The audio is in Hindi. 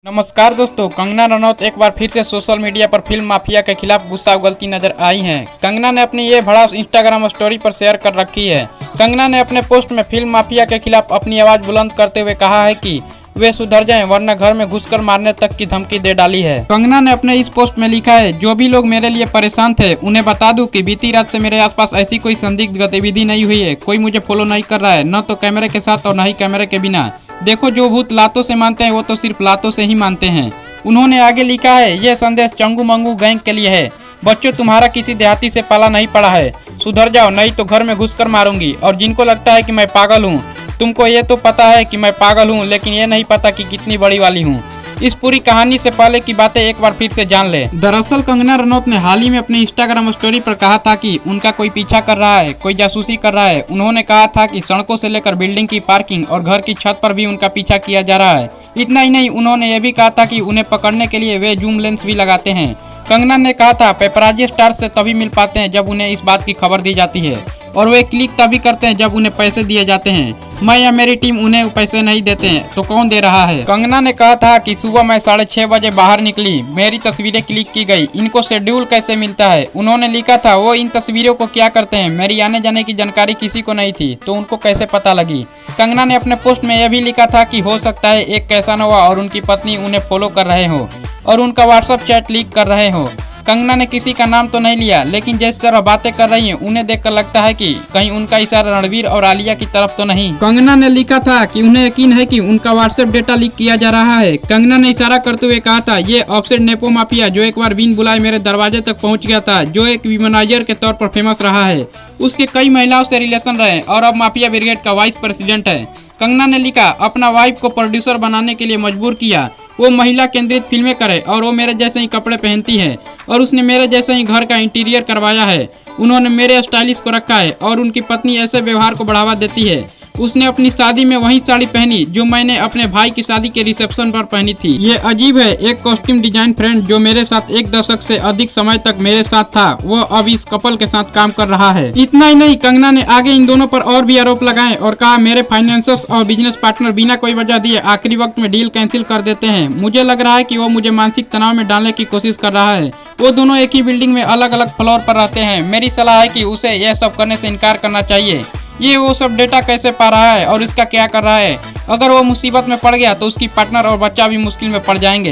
नमस्कार दोस्तों, कंगना रनौत एक बार फिर से सोशल मीडिया पर फिल्म माफिया के खिलाफ गुस्सा उगलती नजर आई हैं। कंगना ने अपनी ये भड़ास इंस्टाग्राम स्टोरी पर शेयर कर रखी है। कंगना ने अपने पोस्ट में फिल्म माफिया के खिलाफ अपनी आवाज बुलंद करते हुए कहा है कि वे सुधर जाएं वरना घर में घुसकर मारने तक की धमकी दे डाली है। कंगना ने अपने इस पोस्ट में लिखा है, जो भी लोग मेरे लिए परेशान थे उन्हें बता दूं कि बीती रात से मेरे आसपास ऐसी कोई संदिग्ध गतिविधि नहीं हुई है। कोई मुझे फॉलो नहीं कर रहा है, न तो कैमरे के साथ और न ही कैमरे के बिना। देखो, जो भूत लातों से मानते हैं वो तो सिर्फ लातों से ही मानते हैं। उन्होंने आगे लिखा है, यह संदेश चंगू मंगू गैंग के लिए है। बच्चों, तुम्हारा किसी देहाती से पाला नहीं पड़ा है, सुधर जाओ नहीं तो घर में घुसकर मारूंगी। और जिनको लगता है कि मैं पागल हूँ, तुमको ये तो पता है कि मैं पागल हूँ, लेकिन ये नहीं पता कि कितनी बड़ी वाली हूँ। इस पूरी कहानी से पहले की बातें एक बार फिर से जान ले। दरअसल कंगना रनौत ने हाल ही में अपने इंस्टाग्राम स्टोरी पर कहा था कि उनका कोई पीछा कर रहा है, कोई जासूसी कर रहा है। उन्होंने कहा था कि सड़कों से लेकर बिल्डिंग की पार्किंग और घर की छत पर भी उनका पीछा किया जा रहा है। इतना ही नहीं, उन्होंने ये भी कहा था कि उन्हें पकड़ने के लिए वे जूम लेंस भी लगाते हैं। कंगना ने कहा था, पेपराजी स्टार से तभी मिल पाते हैं जब उन्हें इस बात की खबर दी जाती है, और वे क्लिक तभी करते हैं जब उन्हें पैसे दिए जाते हैं। मैं या मेरी टीम उन्हें पैसे नहीं देते हैं तो कौन दे रहा है। कंगना ने कहा था कि सुबह मैं 6:30 बजे बाहर निकली, मेरी तस्वीरें क्लिक की गई, इनको शेड्यूल कैसे मिलता है। उन्होंने लिखा था, वो इन तस्वीरों को क्या करते हैं, मेरी आने जाने की जानकारी किसी को नहीं थी तो उनको कैसे पता लगी। कंगना ने अपने पोस्ट में यह भी लिखा था कि हो सकता है एक कैसानोवा और उनकी पत्नी उन्हें फॉलो कर रहे हो और उनका व्हाट्सएप चैट लीक कर रहे हो। कंगना ने किसी का नाम तो नहीं लिया, लेकिन जिस तरह बातें कर रही हैं उन्हें देखकर लगता है कि कहीं उनका इशारा रणवीर और आलिया की तरफ तो नहीं। कंगना ने लिखा था कि उन्हें यकीन है कि उनका व्हाट्सएप डेटा लीक किया जा रहा है। कंगना ने इशारा करते हुए कहा था, ये ऑफसेट नेपो माफिया जो एक बार बिन बुलाए मेरे दरवाजे तक पहुंच गया था, जो एक विमनाइजर के तौर पर फेमस रहा है, उसके कई महिलाओं से रिलेशन रहे और अब माफिया ब्रिगेड का वाइस प्रेसिडेंट है। कंगना ने लिखा, अपना वाइफ को प्रोड्यूसर बनाने के लिए मजबूर किया, वो महिला केंद्रित फिल्में करे और वो मेरे जैसे ही कपड़े पहनती है और उसने मेरे जैसे ही घर का इंटीरियर करवाया है। उन्होंने मेरे स्टाइलिश को रखा है और उनकी पत्नी ऐसे व्यवहार को बढ़ावा देती है। उसने अपनी शादी में वही साड़ी पहनी जो मैंने अपने भाई की शादी के रिसेप्शन पर पहनी थी। ये अजीब है, एक कॉस्ट्यूम डिजाइन फ्रेंड जो मेरे साथ 1 दशक से अधिक समय तक मेरे साथ था, वो अब इस कपल के साथ काम कर रहा है। इतना ही नहीं, कंगना ने आगे इन दोनों पर और भी आरोप लगाए और कहा, मेरे फाइनेंसर्स और बिजनेस पार्टनर बिना कोई वजह दिए आखिरी वक्त में डील कैंसिल कर देते हैं। मुझे लग रहा है कि वो मुझे मानसिक तनाव में डालने की कोशिश कर रहा है। वो दोनों एक ही बिल्डिंग में अलग अलग फ्लोर पर रहते हैं। मेरी सलाह है कि उसे यह सब करने से इनकार करना चाहिए। ये वो सब डेटा कैसे पा रहा है और इसका क्या कर रहा है। अगर वो मुसीबत में पड़ गया तो उसकी पार्टनर और बच्चा भी मुश्किल में पड़ जाएंगे।